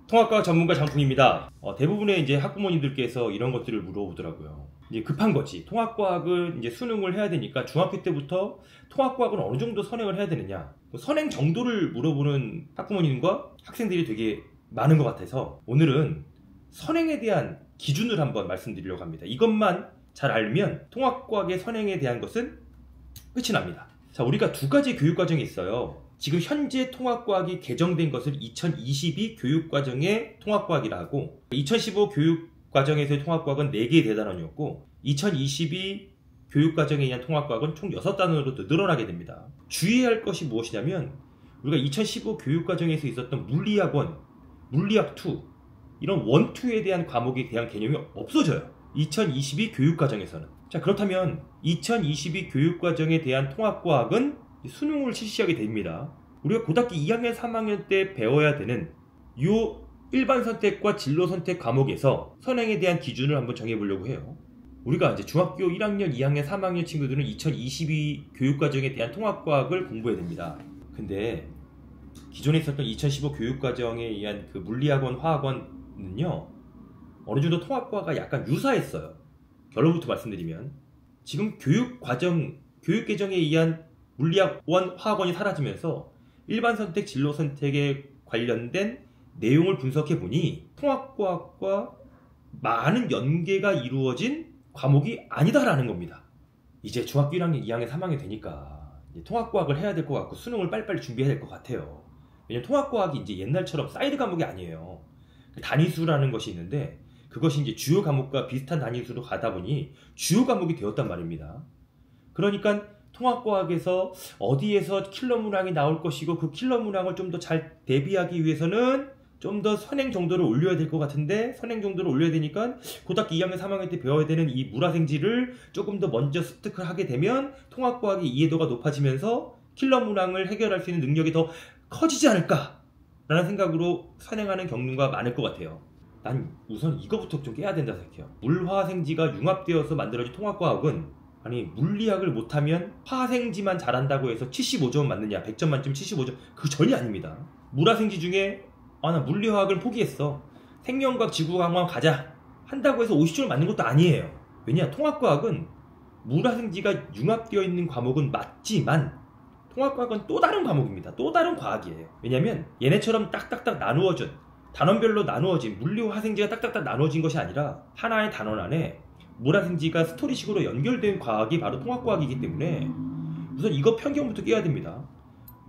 통합과학 전문가 장풍입니다. 대부분의 이제 학부모님들께서 이런 것들을 물어보더라고요. 이제 급한 거지. 통합과학은 이제 수능을 해야 되니까 중학교 때부터 통합과학은 어느 정도 선행을 해야 되느냐. 선행 정도를 물어보는 학부모님과 학생들이 되게 많은 것 같아서 오늘은 선행에 대한 기준을 한번 말씀드리려고 합니다. 이것만 잘 알면 통합과학의 선행에 대한 것은 끝이 납니다. 자, 우리가 두 가지 교육과정이 있어요. 지금 현재 통합과학이 개정된 것을 2022 교육과정의 통합과학이라 하고 2015 교육과정에서의 통합과학은 4개의 대단원이었고 2022 교육과정에 의한 통합과학은 총 6단원으로 늘어나게 됩니다. 주의해야 할 것이 무엇이냐면 우리가 2015 교육과정에서 있었던 물리학 1, 물리학 2 이런 1, 2에 대한 과목에 대한 개념이 없어져요. 2022 교육과정에서는. 자, 그렇다면 2022 교육과정에 대한 통합과학은 수능을 실시하게 됩니다. 우리가 고등학교 2학년, 3학년 때 배워야 되는 요 일반 선택과 진로 선택 과목에서 선행에 대한 기준을 한번 정해보려고 해요. 우리가 이제 중학교 1학년, 2학년, 3학년 친구들은 2022 교육과정에 대한 통합과학을 공부해야 됩니다. 근데 기존에 있었던 2015 교육과정에 의한 그 물리학원, 화학원은요 어느 정도 통합과가 약간 유사했어요. 결론부터 말씀드리면 지금 교육 개정에 의한 물리학 1, 화학원이 사라지면서 일반 선택, 진로 선택에 관련된 내용을 분석해 보니 통합과학과 많은 연계가 이루어진 과목이 아니다라는 겁니다. 이제 중학교 1학년, 2학년, 3학년 되니까 이제 통합과학을 해야 될 것 같고 수능을 빨리빨리 준비해야 될 것 같아요. 왜냐면 통합과학이 이제 옛날처럼 사이드 과목이 아니에요. 단위수라는 것이 있는데 그것이 이제 주요 과목과 비슷한 단위수로 가다 보니 주요 과목이 되었단 말입니다. 그러니까 통합과학에서 어디에서 킬러 문항이 나올 것이고 그 킬러 문항을 좀 더 잘 대비하기 위해서는 좀 더 선행 정도를 올려야 될 것 같은데 선행 정도를 올려야 되니까 고등학교 2학년, 3학년 때 배워야 되는 이 물화생지를 조금 더 먼저 습득을 하게 되면 통합과학의 이해도가 높아지면서 킬러 문항을 해결할 수 있는 능력이 더 커지지 않을까라는 생각으로 선행하는 경우가 많을 것 같아요. 난 우선 이거부터 좀 깨야 된다 생각해요. 물화생지가 융합되어서 만들어진 통합과학은 아니 물리학을 못하면 화생지만 잘한다고 해서 75점 맞느냐 100점 만점 75점 그거 전혀 아닙니다. 물화생지 중에 나 물리화학을 포기했어 생명과학 지구과학만 가자 한다고 해서 50점을 맞는 것도 아니에요. 왜냐 통합과학은 물화생지가 융합되어 있는 과목은 맞지만 통합과학은 또 다른 과목입니다. 또 다른 과학이에요. 왜냐면 얘네처럼 딱딱딱 나누어진 단원별로 나누어진 물리화생지가 딱딱딱 나누어진 것이 아니라 하나의 단원 안에 물화생지가 스토리식으로 연결된 과학이 바로 통합과학이기 때문에 우선 이거 편견부터 깨야 됩니다.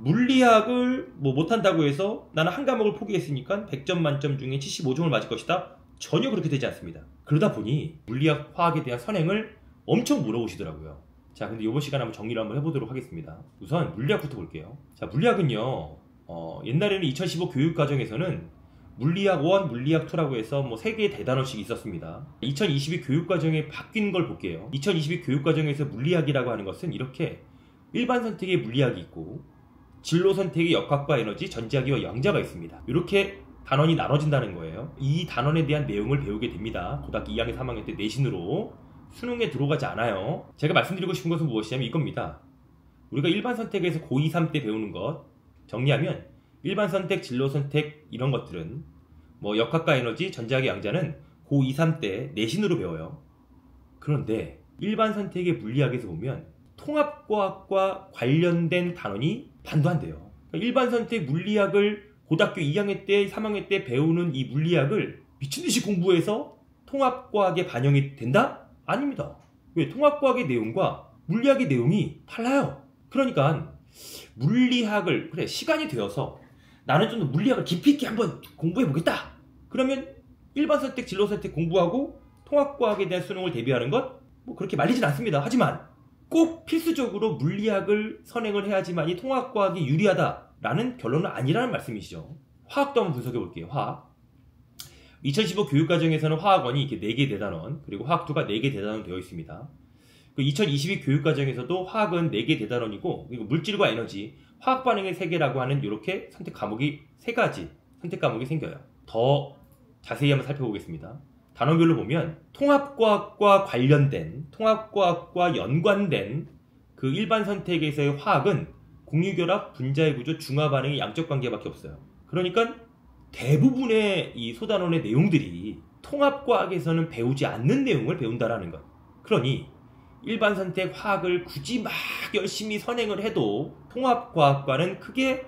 물리학을 못한다고 해서 나는 한 과목을 포기했으니까 100점 만점 중에 75점을 맞을 것이다. 전혀 그렇게 되지 않습니다. 그러다 보니 물리학, 화학에 대한 선행을 엄청 물어보시더라고요. 자, 근데 이번 시간에 한번 정리를 한번 해보도록 하겠습니다. 우선 물리학부터 볼게요. 자, 물리학은요 옛날에는 2015 교육과정에서는 물리학 1, 물리학 2라고 해서 3개의 대단원씩 있었습니다. 2022 교육과정에 바뀐 걸 볼게요. 2022 교육과정에서 물리학이라고 하는 것은 이렇게 일반 선택의 물리학이 있고 진로 선택의 역학과 에너지, 전자기와 양자가 있습니다. 이렇게 단원이 나눠진다는 거예요. 이 단원에 대한 내용을 배우게 됩니다. 고등학교 2학년, 3학년 때 내신으로 수능에 들어가지 않아요. 제가 말씀드리고 싶은 것은 무엇이냐면 이겁니다. 우리가 일반 선택에서 고2, 3 때 배우는 것 정리하면 일반 선택, 진로 선택 이런 것들은 역학과 에너지, 전자기, 양자는 고2, 3 때 내신으로 배워요. 그런데 일반 선택의 물리학에서 보면 통합과학과 관련된 단원이 반도 안 돼요. 그러니까 일반 선택 물리학을 고등학교 2학년 때, 3학년 때 배우는 이 물리학을 미친듯이 공부해서 통합과학에 반영이 된다? 아닙니다. 왜? 통합과학의 내용과 물리학의 내용이 달라요. 그러니까 물리학을 시간이 되어서 나는 좀 더 물리학을 깊이 있게 한번 공부해보겠다. 그러면 일반 선택, 진로 선택 공부하고 통합과학에 대한 수능을 대비하는 것 그렇게 말리진 않습니다. 하지만 꼭 필수적으로 물리학을 선행을 해야지만이 통합과학이 유리하다라는 결론은 아니라는 말씀이시죠. 화학도 한번 분석해볼게요. 화학 2015 교육과정에서는 화학원이 이렇게 4개 대단원 그리고 화학2가 4개 대단원 되어 있습니다. 2022 교육과정에서도 화학은 4개 대단원이고 그리고 물질과 에너지, 화학 반응의 세계라고 하는 이렇게 선택 과목이 3가지 선택 과목이 생겨요. 더 자세히 한번 살펴보겠습니다. 단원별로 보면 통합과학과 관련된, 통합과학과 연관된 그 일반 선택에서의 화학은 공유결합, 분자의 구조, 중화 반응의 양적 관계밖에 없어요. 그러니까 대부분의 이 소단원의 내용들이 통합과학에서는 배우지 않는 내용을 배운다라는 것. 그러니 일반 선택 화학을 굳이 막 열심히 선행을 해도 통합과학과는 크게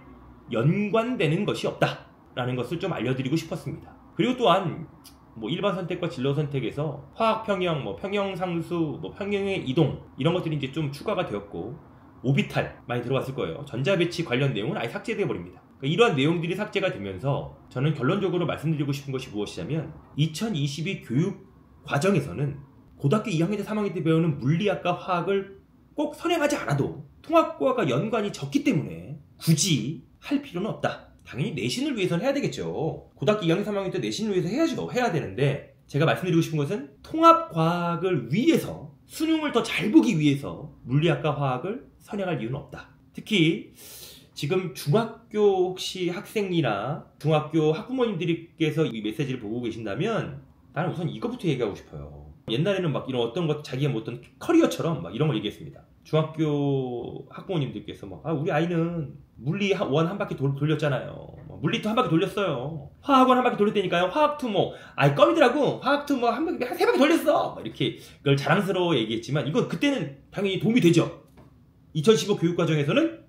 연관되는 것이 없다라는 것을 좀 알려드리고 싶었습니다. 그리고 또한 일반 선택과 진로 선택에서 화학 평형, 평형 상수, 평형의 이동 이런 것들이 이제 좀 추가가 되었고 오비탈 많이 들어갔을 거예요. 전자 배치 관련 내용은 아예 삭제되어 버립니다. 그러니까 이러한 내용들이 삭제가 되면서 저는 결론적으로 말씀드리고 싶은 것이 무엇이냐면 2022 교육 과정에서는 고등학교 2학년 때 3학년 때 배우는 물리학과 화학을 꼭 선행하지 않아도 통합과가 연관이 적기 때문에 굳이 할 필요는 없다. 당연히 내신을 위해서는 해야 되겠죠. 고등학교 2학년 3학년 때 내신을 위해서 해야죠. 해야 되는데 제가 말씀드리고 싶은 것은 통합과학을 위해서 수능을 더 잘 보기 위해서 물리학과 화학을 선행할 이유는 없다. 특히 지금 중학교 혹시 학생이나 중학교 학부모님들께서 이 메시지를 보고 계신다면 나는 우선 이거부터 얘기하고 싶어요. 옛날에는 막 이런 어떤 것 자기의 어떤 커리어처럼 막 이런 걸 얘기했습니다. 중학교 학부모님들께서 우리 아이는 물리 원 한 바퀴 돌렸잖아요. 물리 2 한 바퀴 돌렸어요. 화학원 한 바퀴 돌렸다니까요. 화학 2 껌이더라고. 화학 2 한 바퀴 세 바퀴 돌렸어. 이렇게 그걸 자랑스러워 얘기했지만 이건 그때는 당연히 도움이 되죠. 2015 교육과정에서는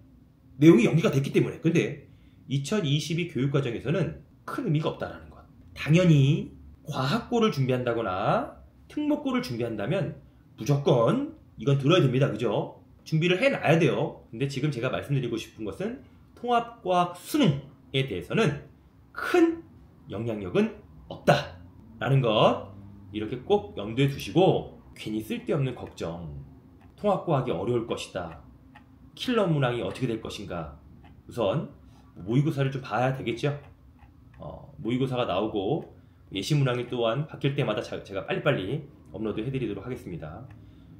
내용이 연기가 됐기 때문에. 근데 2022 교육과정에서는 큰 의미가 없다라는 것. 당연히 과학고를 준비한다거나 특목고를 준비한다면 무조건 이건 들어야 됩니다. 그죠? 준비를 해놔야 돼요. 근데 지금 제가 말씀드리고 싶은 것은 통합과학 수능에 대해서는 큰 영향력은 없다라는 것 이렇게 꼭 염두에 두시고 괜히 쓸데없는 걱정 통합과학이 어려울 것이다. 킬러 문항이 어떻게 될 것인가. 우선 모의고사를 좀 봐야 되겠죠. 모의고사가 나오고 예시 문항이 또한 바뀔 때마다 제가 빨리빨리 업로드 해드리도록 하겠습니다.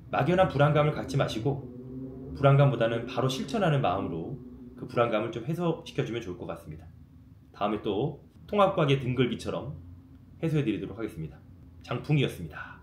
막연한 불안감을 갖지 마시고 불안감보다는 바로 실천하는 마음으로 그 불안감을 좀 해소시켜주면 좋을 것 같습니다. 다음에 또 통합과학의 등글기처럼 해소해드리도록 하겠습니다. 장풍이었습니다.